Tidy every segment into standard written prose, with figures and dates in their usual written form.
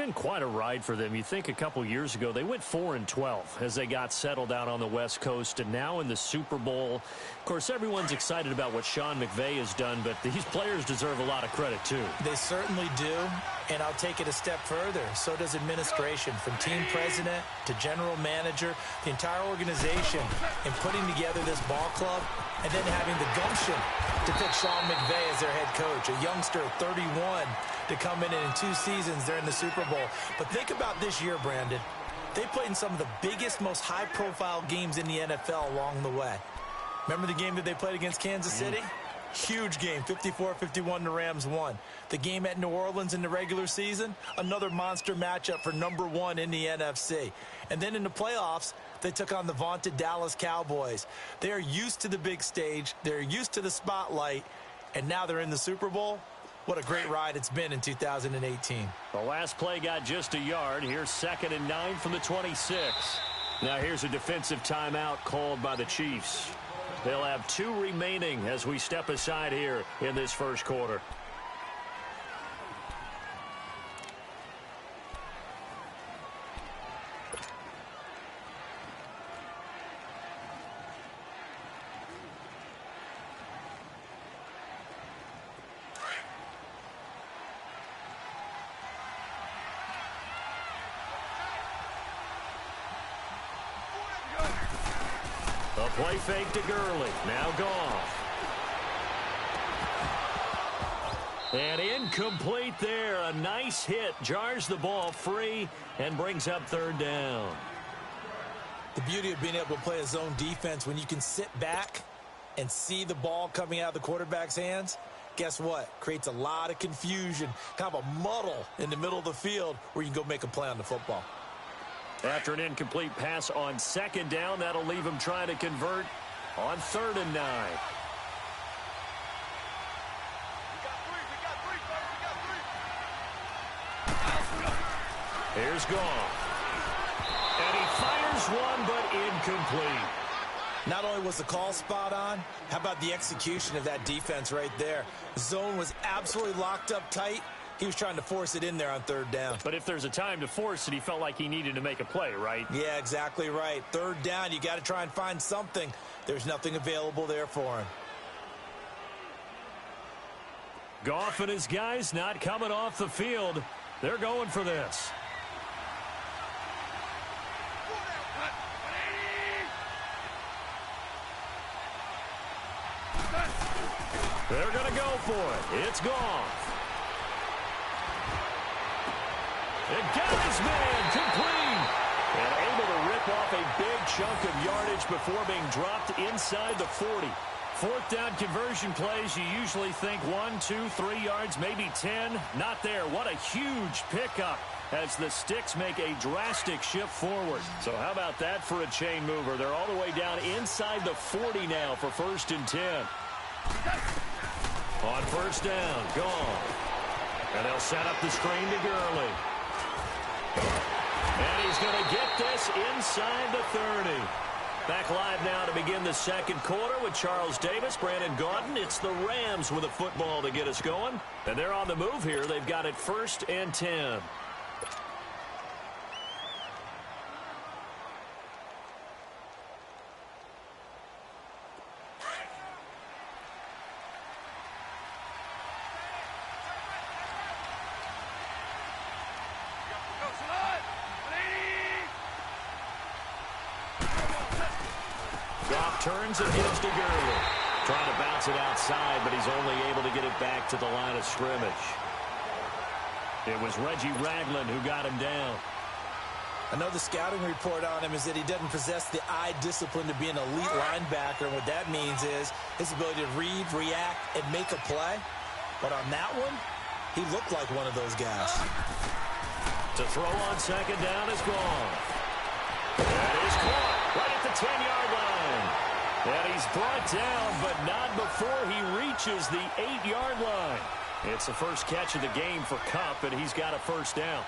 been quite a ride for them. You think a couple years ago they went 4-12 as they got settled out on the West Coast, and now in the Super Bowl. Of course, everyone's excited about what Sean McVay has done, but these players deserve a lot of credit too. They certainly do, and I'll take it a step further. So does administration, from team president to general manager, the entire organization, in putting together this ball club and then having the gumption to pick Sean McVay as their head coach, a youngster at 31, to come in, and in 2 seasons they're in the Super Bowl. But think about this year, Brandon. They played in some of the biggest, most high-profile games in the NFL along the way. Remember the game that they played against Kansas City? Huge game, 54-51, the Rams won. The game at New Orleans in the regular season, another monster matchup for #1 in the NFC. And then in the playoffs, they took on the vaunted Dallas Cowboys. They are used to the big stage. They're used to the spotlight. And now they're in the Super Bowl. What a great ride it's been in 2018. The last play got just a yard. Here's 2nd and 9 from the 26. Now here's a defensive timeout called by the Chiefs. They'll have 2 remaining as we step aside here in this first quarter. A play fake to Gurley. Now gone. And incomplete there. A nice hit. Jars the ball free and brings up 3rd down. The beauty of being able to play a zone defense, when you can sit back and see the ball coming out of the quarterback's hands, guess what? Creates a lot of confusion, kind of a muddle in the middle of the field where you can go make a play on the football. After an incomplete pass on 2nd down, that'll leave him trying to convert on 3rd and 9. Here's Goff. And he fires one, but incomplete. Not only was the call spot on, how about the execution of that defense right there? The zone was absolutely locked up tight. He was trying to force it in there on 3rd down. But if there's a time to force it, he felt like he needed to make a play, right? Yeah, exactly right. 3rd down, you got to try and find something. There's nothing available there for him. Goff and his guys not coming off the field. They're going for this. They're going to go for it. It's Goff. And got his man complete. And able to rip off a big chunk of yardage before being dropped inside the 40. 4th down conversion plays, you usually think 1, 2, 3 yards, maybe 10. Not there. What a huge pickup as the Sticks make a drastic shift forward. So how about that for a chain mover? They're all the way down inside the 40 now for 1st and 10. On 1st down, gone. And they'll set up the screen to Gurley. And he's going to get this inside the 30. Back live now to begin the 2nd quarter with Charles Davis, Brandon Gaudin. It's the Rams with a football to get us going. And they're on the move here. They've got it 1st and 10. Turns and gives to Gurley. Trying to bounce it outside, but he's only able to get it back to the line of scrimmage. It was Reggie Ragland who got him down. Another scouting report on him is that he doesn't possess the eye discipline to be an elite linebacker. And what that means is his ability to read, react, and make a play. But on that one, he looked like one of those guys. To throw on 2nd down is gone. That is caught right at the 10-yard line. And he's brought down, but not before he reaches the 8-yard line. It's the first catch of the game for Kupp, and he's got a 1st down.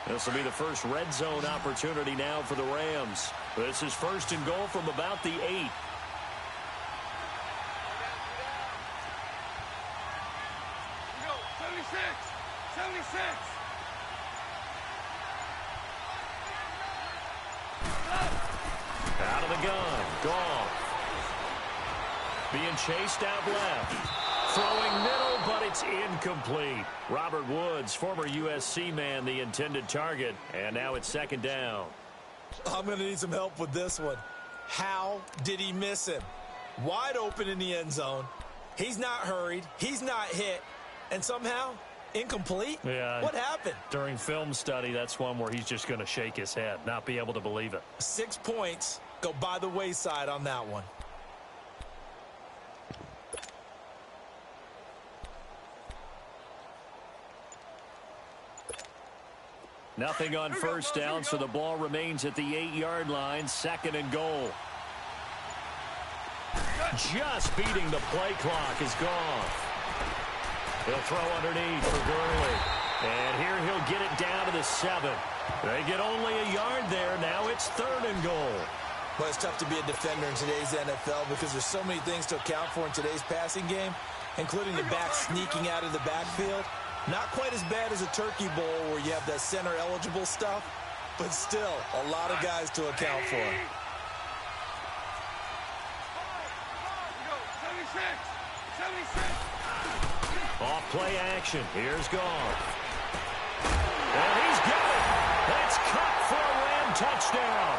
This will be the first red zone opportunity now for the Rams. This is 1st and goal from about the 8. Out of the gun. Gone. Being chased out left. Throwing middle, but it's incomplete. Robert Woods, former USC man, the intended target. And now it's second down. I'm going to need some help with this one. How did he miss him? Wide open in the end zone. He's not hurried. He's not hit. And somehow, incomplete? Yeah. What happened? During film study, that's one where he's just going to shake his head, not be able to believe it. 6 points go by the wayside on that one. Nothing on first down, so the ball remains at the 8-yard line, second and goal. Just beating the play clock is gone. He'll throw underneath for Gurley. And here he'll get it down to the 7. They get only a yard there. Now it's third and goal. Well, it's tough to be a defender in today's NFL because there's so many things to account for in today's passing game, including the back sneaking out of the backfield. Not quite as bad as a turkey bowl where you have that center-eligible stuff, but still a lot of guys to account for. Off play action. Here's Goff. And he's got it. That's cut for a Ram touchdown.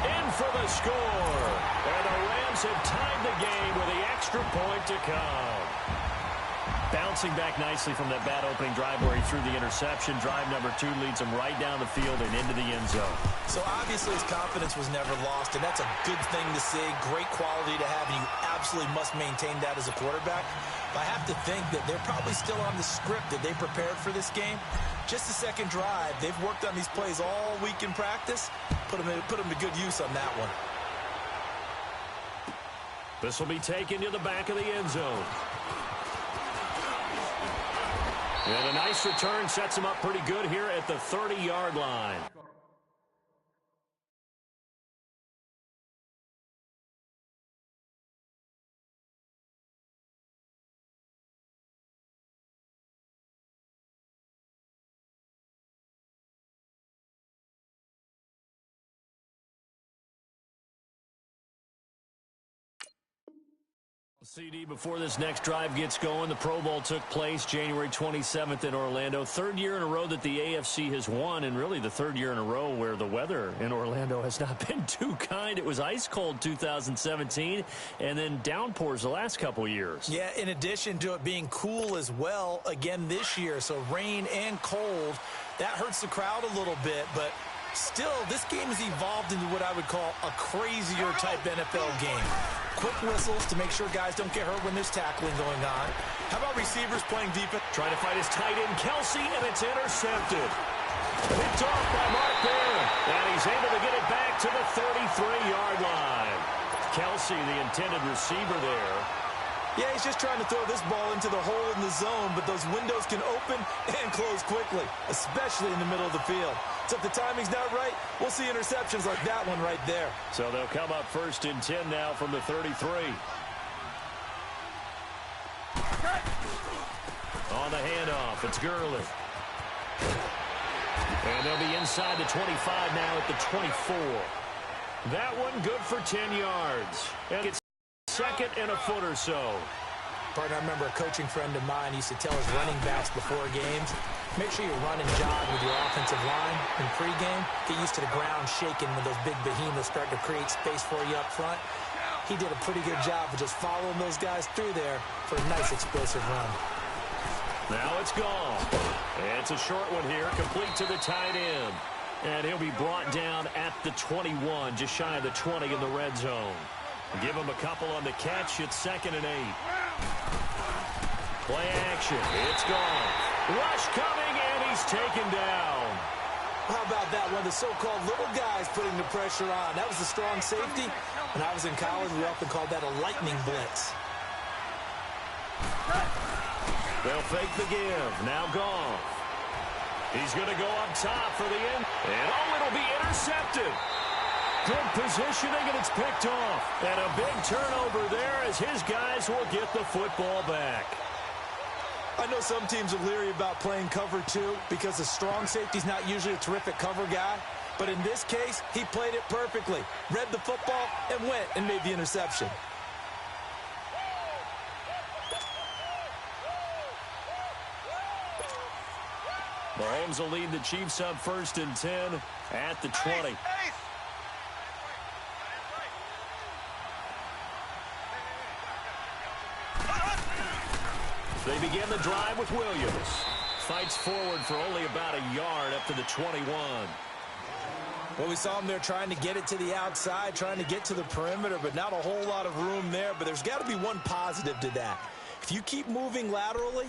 In for the score. And the Rams have tied the game with the extra point to come. Bouncing back nicely from that bad opening drive where he threw the interception. Drive number 2 leads him right down the field and into the end zone. So obviously his confidence was never lost, and that's a good thing to see. Great quality to have, and you absolutely must maintain that as a quarterback. But I have to think that they're probably still on the script that they prepared for this game. Just the second drive. They've worked on these plays all week in practice. Put them to good use on that one. This will be taken to the back of the end zone. And a nice return sets him up pretty good here at the 30-yard line. CD, before this next drive gets going, the Pro Bowl took place January 27th in Orlando. Third year in a row that the AFC has won, and really the third year in a row where the weather in Orlando has not been too kind. It was ice cold 2017, and then downpours the last couple years. Yeah, in addition to it being cool as well again this year, so rain and cold, that hurts the crowd a little bit, but still, this game has evolved into what I would call a crazier type NFL game. Quick whistles to make sure guys don't get hurt when there's tackling going on. How about receivers playing defense? Trying to fight his tight end, Kelsey, and it's intercepted. Picked off by Mark Barron, and he's able to get it back to the 33-yard line. Kelsey, the intended receiver there. Yeah, he's just trying to throw this ball into the hole in the zone, but those windows can open and close quickly, especially in the middle of the field. So if the timing's not right, we'll see interceptions like that one right there. So they'll come up first and 10 now from the 33. On the handoff, it's Gurley. And they'll be inside the 25 now at the 24. That one good for 10 yards. And it's second and a foot or so. Partner, I remember a coaching friend of mine used to tell his running backs before games, make sure you run and jog with your offensive line in pregame. Get used to the ground shaking when those big behemoths start to create space for you up front. He did a pretty good job of just following those guys through there for a nice explosive run. Now it's gone. And it's a short one here, complete to the tight end. And he'll be brought down at the 21, just shy of the 20 in the red zone. Give him a couple on the catch. It's 2nd and 8. Play action. It's gone. Rush coming, and he's taken down. How about that? One of the so-called little guys putting the pressure on. That was a strong safety. When I was in college, we often called that a lightning blitz. They'll fake the give. Now Goff. He's going to go up top for the end. And, it'll be intercepted. Good positioning, and it's picked off. And a big turnover there as his guys will get the football back. I know some teams are leery about playing cover 2 because a strong safety's not usually a terrific cover guy. But in this case, he played it perfectly. Read the football and went and made the interception. Mahomes will lead the Chiefs up 1st and 10 at the 20. They begin the drive with Williams. Fights forward for only about a yard up to the 21. Well, we saw him there trying to get it to the outside, trying to get to the perimeter, but not a whole lot of room there. But there's got to be one positive to that. If you keep moving laterally,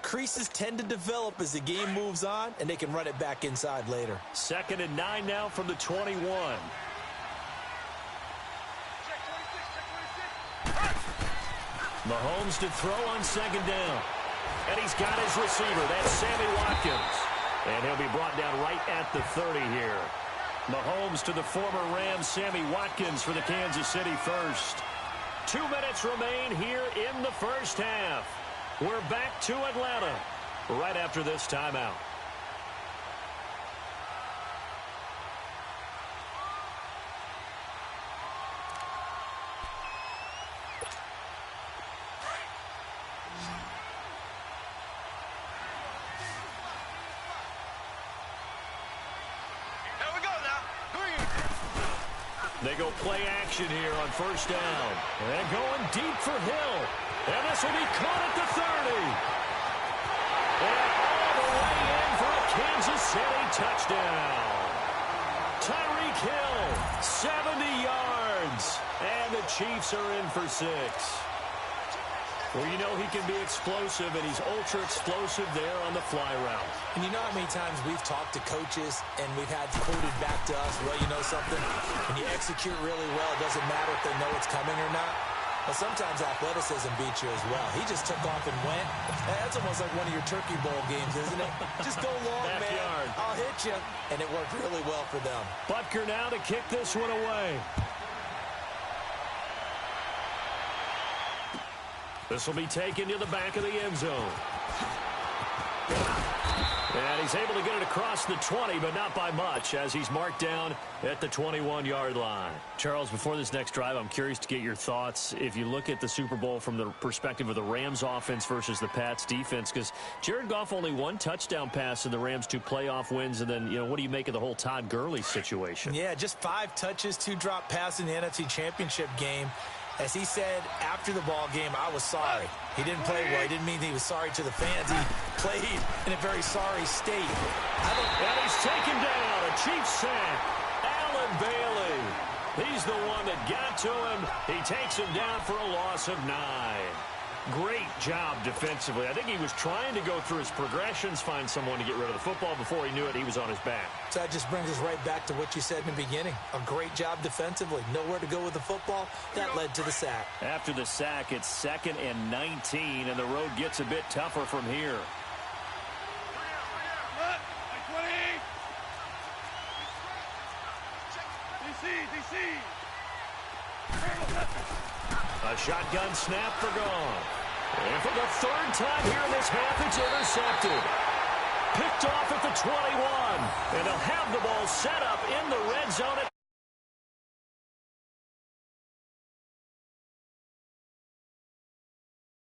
creases tend to develop as the game moves on, and they can run it back inside later. 2nd and 9 now from the 21. Mahomes to throw on 2nd down. And he's got his receiver. That's Sammy Watkins. And he'll be brought down right at the 30 here. Mahomes to the former Rams, Sammy Watkins for the Kansas City first. 2 minutes remain here in the first half. We're back to Atlanta right after this timeout. They go play action here on 1st down. And going deep for Hill. And this will be caught at the 30. And all the way in for a Kansas City touchdown. Tyreek Hill, 70 yards. And the Chiefs are in for 6. Well, you know he can be explosive, and he's ultra-explosive there on the fly route. And you know how many times we've talked to coaches and we've had quoted back to us, well, you know something? When you execute really well, it doesn't matter if they know it's coming or not. Well, sometimes athleticism beats you as well. He just took off and went. That's almost like one of your Turkey Bowl games, isn't it? Just go long, man. I'll hit you. And it worked really well for them. Butker now to kick this one away. This will be taken to the back of the end zone. And he's able to get it across the 20, but not by much, as he's marked down at the 21-yard line. Charles, before this next drive, I'm curious to get your thoughts. If you look at the Super Bowl from the perspective of the Rams offense versus the Pats defense, because Jared Goff only 1 touchdown pass in the Rams' 2 playoff wins, and then, you know, what do you make of the whole Todd Gurley situation? Yeah, just 5 touches, 2 drop passes in the NFC Championship game. As he said after the ball game, I was sorry. He didn't play well. He didn't mean he was sorry to the fans. He played in a very sorry state. And he's taken down. A Chiefs sack. Allen Bailey. He's the one that got to him. He takes him down for a loss of 9. Great job defensively. I think he was trying to go through his progressions, find someone to get rid of the football. Before he knew it, he was on his back. So that just brings us right back to what you said in the beginning. A great job defensively. Nowhere to go with the football. That led to the sack. After the sack, it's 2nd and 19, and the road gets a bit tougher from here. A shotgun snap for gone. And for the 3rd time here in this half, it's intercepted. Picked off at the 21. And they'll have the ball set up in the red zone.